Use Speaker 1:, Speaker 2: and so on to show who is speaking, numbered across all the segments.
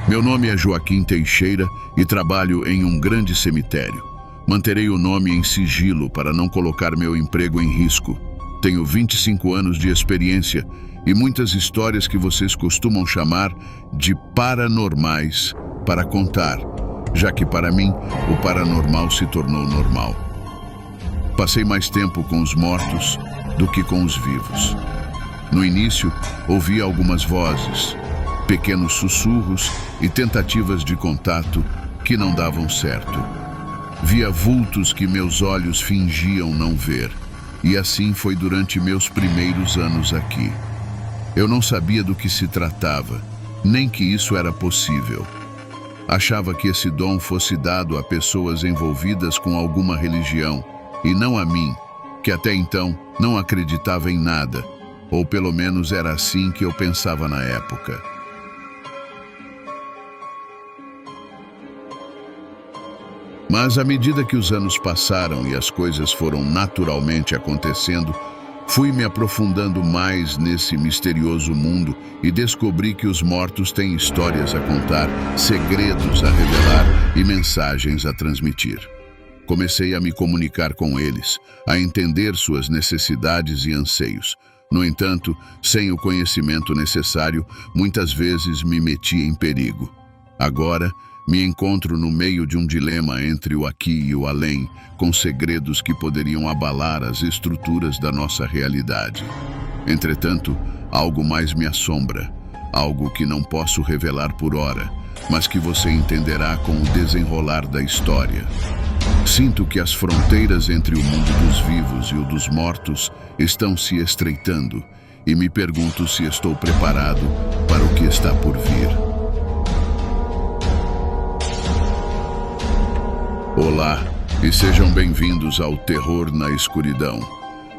Speaker 1: Meu nome é Joaquim Teixeira e trabalho em um grande cemitério. Manterei o nome em sigilo para não colocar meu emprego em risco. Tenho 25 anos de experiência e muitas histórias que vocês costumam chamar de paranormais para contar, já que para mim o paranormal se tornou normal. Passei mais tempo com os mortos do que com os vivos. No início, ouvi algumas vozes, pequenos sussurros e tentativas de contato que não davam certo. Via vultos que meus olhos fingiam não ver, e assim foi durante meus primeiros anos aqui. Eu não sabia do que se tratava, nem que isso era possível. Achava que esse dom fosse dado a pessoas envolvidas com alguma religião, e não a mim, que até então não acreditava em nada, ou pelo menos era assim que eu pensava na época. Mas à medida que os anos passaram e as coisas foram naturalmente acontecendo, fui me aprofundando mais nesse misterioso mundo e descobri que os mortos têm histórias a contar, segredos a revelar e mensagens a transmitir. Comecei a me comunicar com eles, a entender suas necessidades e anseios. No entanto, sem o conhecimento necessário, muitas vezes me meti em perigo. Agora, me encontro no meio de um dilema entre o aqui e o além, com segredos que poderiam abalar as estruturas da nossa realidade. Entretanto, algo mais me assombra, algo que não posso revelar por hora, mas que você entenderá com o desenrolar da história. Sinto que as fronteiras entre o mundo dos vivos e o dos mortos estão se estreitando, e me pergunto se estou preparado para o que está por vir. Olá, e sejam bem-vindos ao Terror na Escuridão.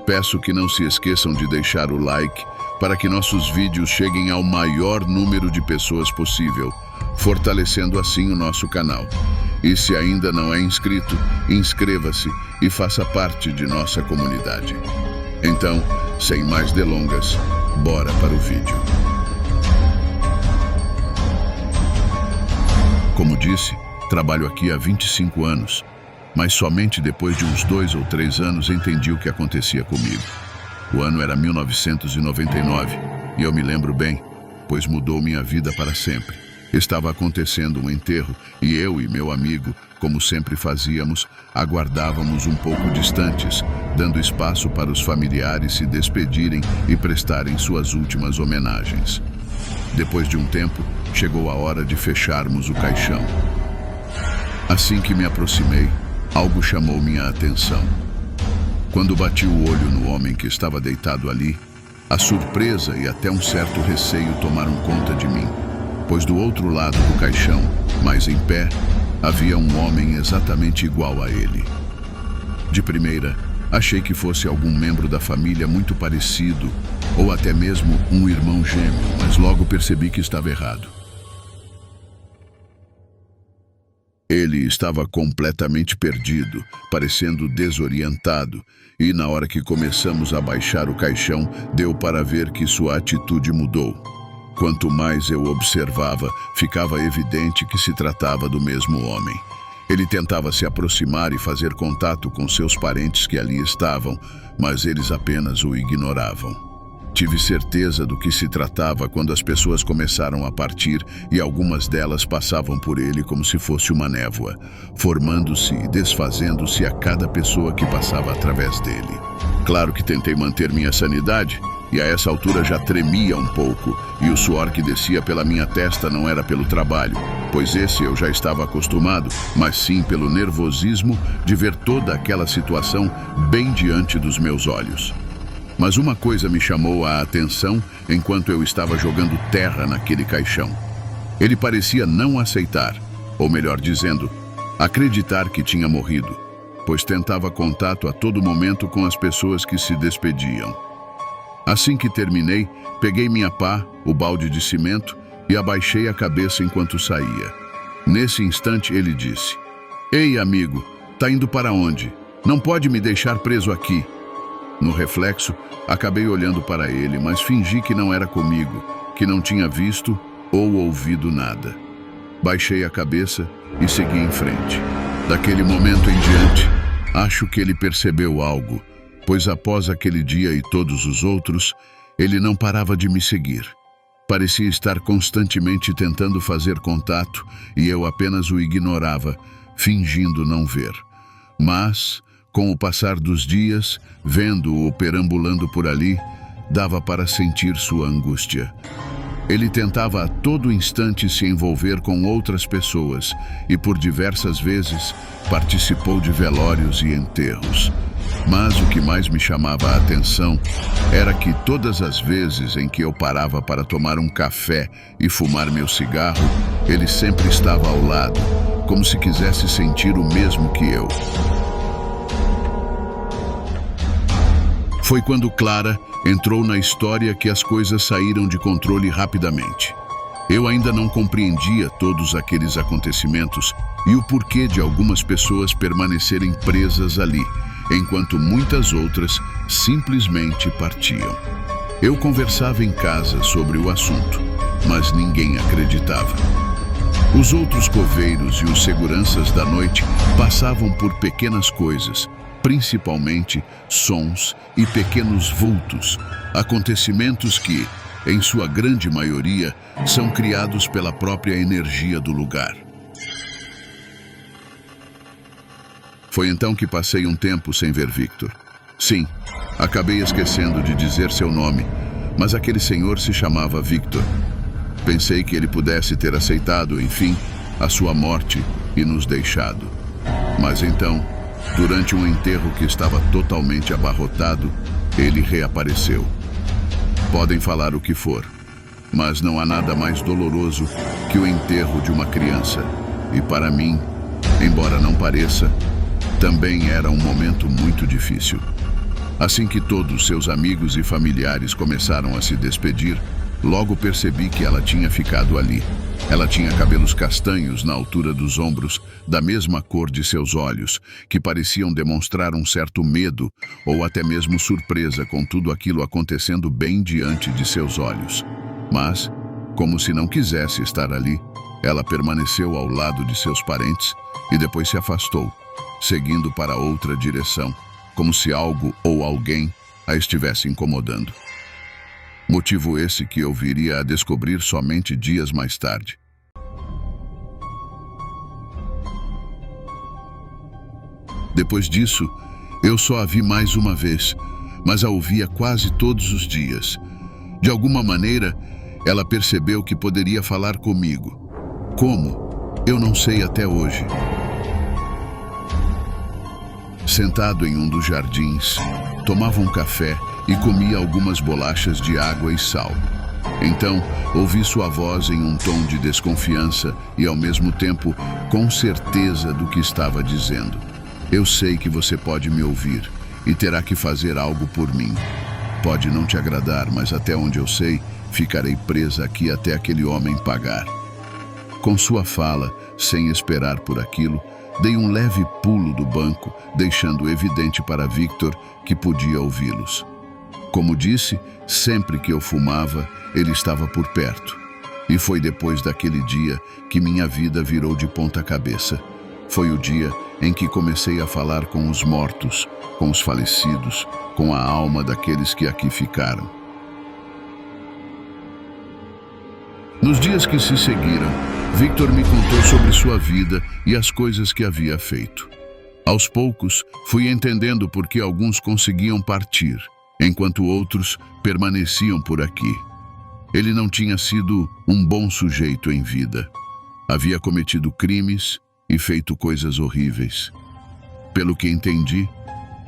Speaker 1: Peço que não se esqueçam de deixar o like para que nossos vídeos cheguem ao maior número de pessoas possível, fortalecendo assim o nosso canal. E se ainda não é inscrito, inscreva-se e faça parte de nossa comunidade. Então, sem mais delongas, bora para o vídeo. Como disse, trabalho aqui há 25 anos, mas somente depois de uns 2 ou 3 anos entendi o que acontecia comigo. O ano era 1999 e eu me lembro bem, pois mudou minha vida para sempre. Estava acontecendo um enterro e eu e meu amigo, como sempre fazíamos, aguardávamos um pouco distantes, dando espaço para os familiares se despedirem e prestarem suas últimas homenagens. Depois de um tempo, chegou a hora de fecharmos o caixão. Assim que me aproximei, algo chamou minha atenção. Quando bati o olho no homem que estava deitado ali, a surpresa e até um certo receio tomaram conta de mim, pois do outro lado do caixão, mais em pé, havia um homem exatamente igual a ele. De primeira, achei que fosse algum membro da família muito parecido, ou até mesmo um irmão gêmeo, mas logo percebi que estava errado. Ele estava completamente perdido, parecendo desorientado, e na hora que começamos a baixar o caixão, deu para ver que sua atitude mudou. Quanto mais eu observava, ficava evidente que se tratava do mesmo homem. Ele tentava se aproximar e fazer contato com seus parentes que ali estavam, mas eles apenas o ignoravam. Tive certeza do que se tratava quando as pessoas começaram a partir e algumas delas passavam por ele como se fosse uma névoa, formando-se e desfazendo-se a cada pessoa que passava através dele. Claro que tentei manter minha sanidade, e a essa altura já tremia um pouco, e o suor que descia pela minha testa não era pelo trabalho, pois esse eu já estava acostumado, mas sim pelo nervosismo de ver toda aquela situação bem diante dos meus olhos. Mas uma coisa me chamou a atenção enquanto eu estava jogando terra naquele caixão. Ele parecia não aceitar, ou melhor dizendo, acreditar que tinha morrido, pois tentava contato a todo momento com as pessoas que se despediam. Assim que terminei, peguei minha pá, o balde de cimento, e abaixei a cabeça enquanto saía. Nesse instante ele disse: "Ei, amigo, tá indo para onde? Não pode me deixar preso aqui." No reflexo, acabei olhando para ele, mas fingi que não era comigo, que não tinha visto ou ouvido nada. Baixei a cabeça e segui em frente. Daquele momento em diante, acho que ele percebeu algo, pois após aquele dia e todos os outros, ele não parava de me seguir. Parecia estar constantemente tentando fazer contato e eu apenas o ignorava, fingindo não ver. Mas, com o passar dos dias, vendo-o perambulando por ali, dava para sentir sua angústia. Ele tentava a todo instante se envolver com outras pessoas e por diversas vezes participou de velórios e enterros. Mas o que mais me chamava a atenção era que todas as vezes em que eu parava para tomar um café e fumar meu cigarro, ele sempre estava ao lado, como se quisesse sentir o mesmo que eu. Foi quando Clara entrou na história que as coisas saíram de controle rapidamente. Eu ainda não compreendia todos aqueles acontecimentos e o porquê de algumas pessoas permanecerem presas ali, enquanto muitas outras simplesmente partiam. Eu conversava em casa sobre o assunto, mas ninguém acreditava. Os outros coveiros e os seguranças da noite passavam por pequenas coisas, principalmente sons e pequenos vultos, acontecimentos que, em sua grande maioria, são criados pela própria energia do lugar. Foi então que passei um tempo sem ver Victor. Sim, acabei esquecendo de dizer seu nome, mas aquele senhor se chamava Victor. Pensei que ele pudesse ter aceitado, enfim, a sua morte e nos deixado. Mas então, durante um enterro que estava totalmente abarrotado, ele reapareceu. Podem falar o que for, mas não há nada mais doloroso que o enterro de uma criança. E para mim, embora não pareça, também era um momento muito difícil. Assim que todos seus amigos e familiares começaram a se despedir, logo percebi que ela tinha ficado ali. Ela tinha cabelos castanhos na altura dos ombros, da mesma cor de seus olhos, que pareciam demonstrar um certo medo ou até mesmo surpresa com tudo aquilo acontecendo bem diante de seus olhos. Mas, como se não quisesse estar ali, ela permaneceu ao lado de seus parentes e depois se afastou, seguindo para outra direção, como se algo ou alguém a estivesse incomodando. Motivo esse que eu viria a descobrir somente dias mais tarde. Depois disso, eu só a vi mais uma vez, mas a ouvia quase todos os dias. De alguma maneira, ela percebeu que poderia falar comigo. Como? Eu não sei até hoje. Sentado em um dos jardins, tomava um café e comia algumas bolachas de água e sal. Então, ouvi sua voz em um tom de desconfiança e, ao mesmo tempo, com certeza do que estava dizendo. Eu sei que você pode me ouvir e terá que fazer algo por mim. Pode não te agradar, mas até onde eu sei, ficarei presa aqui até aquele homem pagar. Com sua fala, sem esperar por aquilo, dei um leve pulo do banco, deixando evidente para Victor que podia ouvi-los. Como disse, sempre que eu fumava, ele estava por perto. E foi depois daquele dia que minha vida virou de ponta cabeça. Foi o dia em que comecei a falar com os mortos, com os falecidos, com a alma daqueles que aqui ficaram. Nos dias que se seguiram, Victor me contou sobre sua vida e as coisas que havia feito. Aos poucos, fui entendendo por que alguns conseguiam partir, enquanto outros permaneciam por aqui. Ele não tinha sido um bom sujeito em vida. Havia cometido crimes e feito coisas horríveis. Pelo que entendi,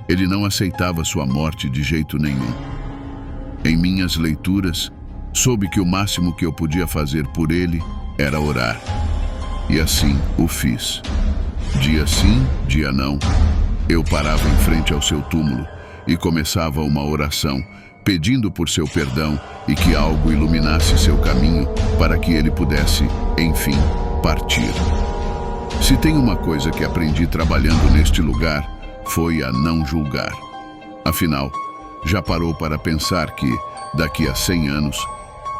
Speaker 1: ele não aceitava sua morte de jeito nenhum. Em minhas leituras, soube que o máximo que eu podia fazer por ele era orar. E assim o fiz. Dia sim, dia não, eu parava em frente ao seu túmulo e começava uma oração, pedindo por seu perdão e que algo iluminasse seu caminho para que ele pudesse, enfim, partir. Se tem uma coisa que aprendi trabalhando neste lugar, foi a não julgar. Afinal, já parou para pensar que, daqui a 100 anos,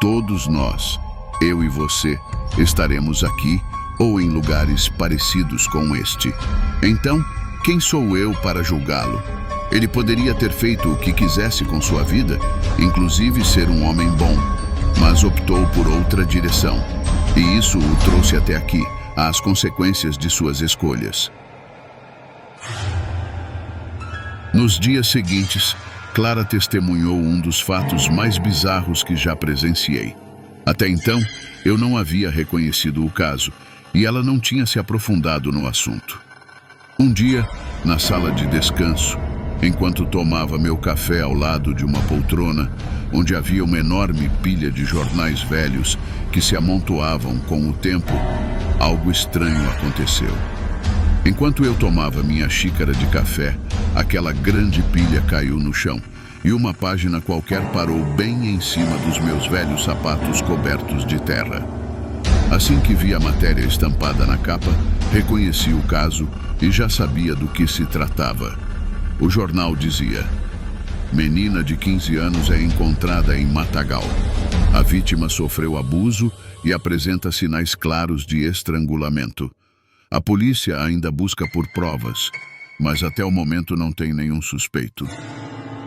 Speaker 1: todos nós, eu e você, estaremos aqui ou em lugares parecidos com este. Então, quem sou eu para julgá-lo? Ele poderia ter feito o que quisesse com sua vida, inclusive ser um homem bom, mas optou por outra direção. E isso o trouxe até aqui, às consequências de suas escolhas. Nos dias seguintes, Clara testemunhou um dos fatos mais bizarros que já presenciei. Até então, eu não havia reconhecido o caso, e ela não tinha se aprofundado no assunto. Um dia, na sala de descanso, enquanto tomava meu café ao lado de uma poltrona, onde havia uma enorme pilha de jornais velhos que se amontoavam com o tempo, algo estranho aconteceu. Enquanto eu tomava minha xícara de café, aquela grande pilha caiu no chão e uma página qualquer parou bem em cima dos meus velhos sapatos cobertos de terra. Assim que vi a matéria estampada na capa, reconheci o caso e já sabia do que se tratava. O jornal dizia: menina de 15 anos é encontrada em Matagal. A vítima sofreu abuso e apresenta sinais claros de estrangulamento. A polícia ainda busca por provas, mas até o momento não tem nenhum suspeito.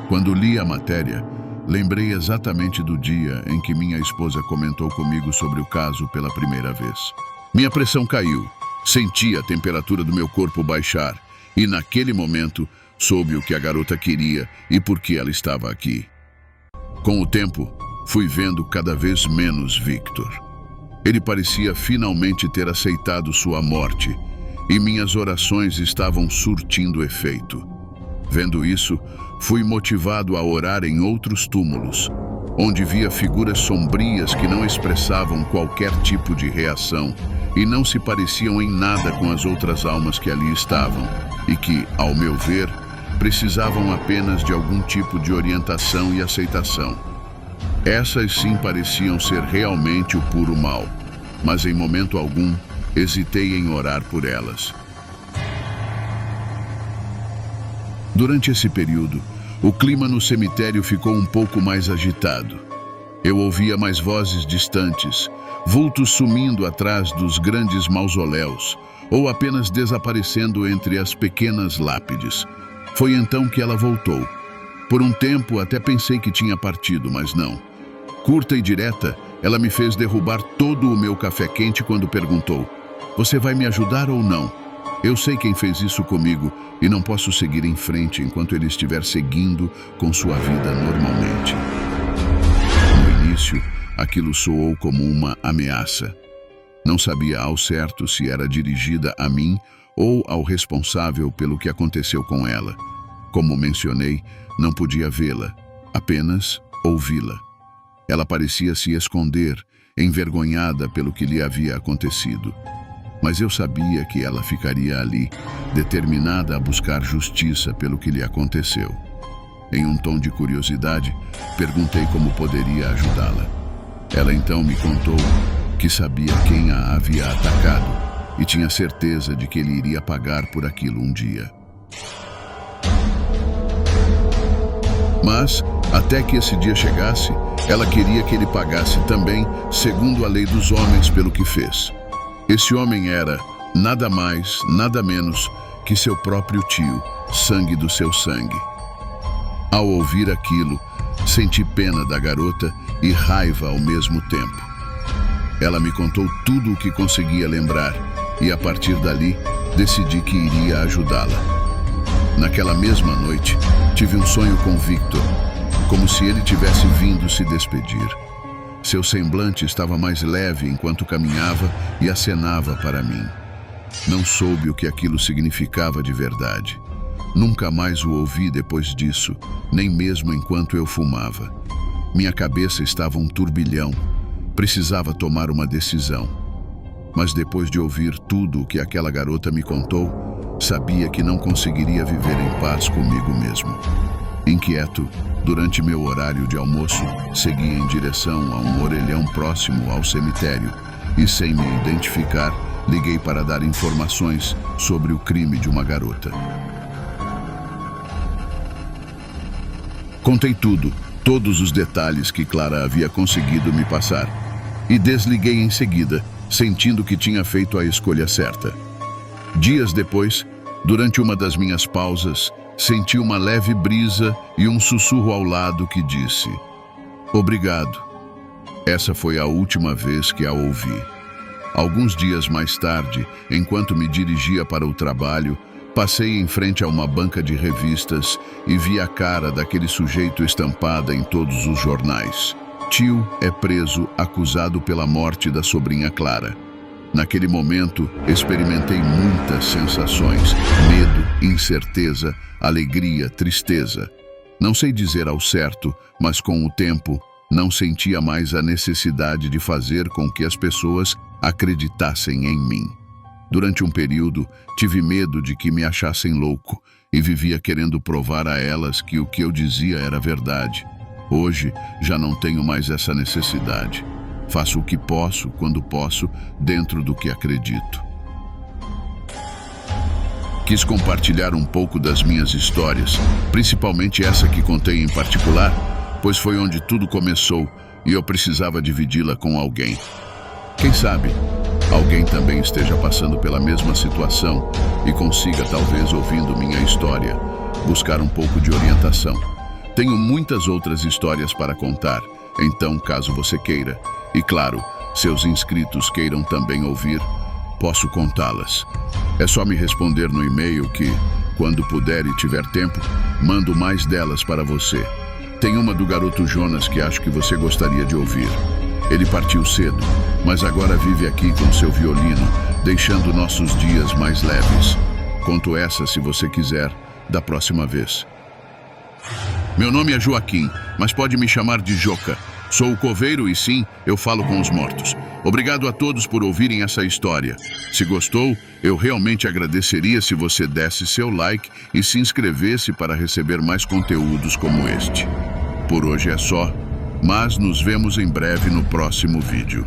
Speaker 1: Quando li a matéria, lembrei exatamente do dia em que minha esposa comentou comigo sobre o caso pela primeira vez. Minha pressão caiu, senti a temperatura do meu corpo baixar e, naquele momento, soube o que a garota queria e por que ela estava aqui. Com o tempo, fui vendo cada vez menos Victor. Ele parecia finalmente ter aceitado sua morte e minhas orações estavam surtindo efeito. Vendo isso, fui motivado a orar em outros túmulos, onde via figuras sombrias que não expressavam qualquer tipo de reação e não se pareciam em nada com as outras almas que ali estavam e que, ao meu ver, precisavam apenas de algum tipo de orientação e aceitação. Essas sim pareciam ser realmente o puro mal, mas em momento algum hesitei em orar por elas. Durante esse período, o clima no cemitério ficou um pouco mais agitado. Eu ouvia mais vozes distantes, vultos sumindo atrás dos grandes mausoléus, ou apenas desaparecendo entre as pequenas lápides. Foi então que ela voltou. Por um tempo até pensei que tinha partido, mas não. Curta e direta, ela me fez derrubar todo o meu café quente quando perguntou: "Você vai me ajudar ou não? Eu sei quem fez isso comigo e não posso seguir em frente enquanto ele estiver seguindo com sua vida normalmente." No início, aquilo soou como uma ameaça. Não sabia ao certo se era dirigida a mim ou ao responsável pelo que aconteceu com ela. Como mencionei, não podia vê-la, apenas ouvi-la. Ela parecia se esconder, envergonhada pelo que lhe havia acontecido. Mas eu sabia que ela ficaria ali, determinada a buscar justiça pelo que lhe aconteceu. Em um tom de curiosidade, perguntei como poderia ajudá-la. Ela então me contou que sabia quem a havia atacado e tinha certeza de que ele iria pagar por aquilo um dia. Mas, até que esse dia chegasse, ela queria que ele pagasse também, segundo a lei dos homens, pelo que fez. Esse homem era, nada mais, nada menos, que seu próprio tio, sangue do seu sangue. Ao ouvir aquilo, senti pena da garota e raiva ao mesmo tempo. Ela me contou tudo o que conseguia lembrar e, a partir dali, decidi que iria ajudá-la. Naquela mesma noite, tive um sonho com Victor, como se ele tivesse vindo se despedir. Seu semblante estava mais leve enquanto caminhava e acenava para mim. Não soube o que aquilo significava de verdade. Nunca mais o ouvi depois disso, nem mesmo enquanto eu fumava. Minha cabeça estava um turbilhão. Precisava tomar uma decisão. Mas depois de ouvir tudo o que aquela garota me contou, sabia que não conseguiria viver em paz comigo mesmo. Inquieto, durante meu horário de almoço, segui em direção a um orelhão próximo ao cemitério e, sem me identificar, liguei para dar informações sobre o crime de uma garota. Contei tudo, todos os detalhes que Clara havia conseguido me passar, e desliguei em seguida, sentindo que tinha feito a escolha certa. Dias depois, durante uma das minhas pausas, senti uma leve brisa e um sussurro ao lado que disse: "Obrigado." Essa foi a última vez que a ouvi. Alguns dias mais tarde, enquanto me dirigia para o trabalho, passei em frente a uma banca de revistas e vi a cara daquele sujeito estampada em todos os jornais. Tio é preso, acusado pela morte da sobrinha Clara. Naquele momento, experimentei muitas sensações: medo, incerteza, alegria, tristeza. Não sei dizer ao certo, mas com o tempo, não sentia mais a necessidade de fazer com que as pessoas acreditassem em mim. Durante um período, tive medo de que me achassem louco e vivia querendo provar a elas que o que eu dizia era verdade. Hoje, já não tenho mais essa necessidade. Faço o que posso, quando posso, dentro do que acredito. Quis compartilhar um pouco das minhas histórias, principalmente essa que contei em particular, pois foi onde tudo começou e eu precisava dividi-la com alguém. Quem sabe, alguém também esteja passando pela mesma situação e consiga, talvez ouvindo minha história, buscar um pouco de orientação. Tenho muitas outras histórias para contar, então, caso você queira, e claro, seus inscritos queiram também ouvir, posso contá-las. É só me responder no e-mail que, quando puder e tiver tempo, mando mais delas para você. Tem uma do garoto Jonas que acho que você gostaria de ouvir. Ele partiu cedo, mas agora vive aqui com seu violino, deixando nossos dias mais leves. Conto essa, se você quiser, da próxima vez. Meu nome é Joaquim, mas pode me chamar de Joca. Sou o coveiro e sim, eu falo com os mortos. Obrigado a todos por ouvirem essa história. Se gostou, eu realmente agradeceria se você desse seu like e se inscrevesse para receber mais conteúdos como este. Por hoje é só, mas nos vemos em breve no próximo vídeo.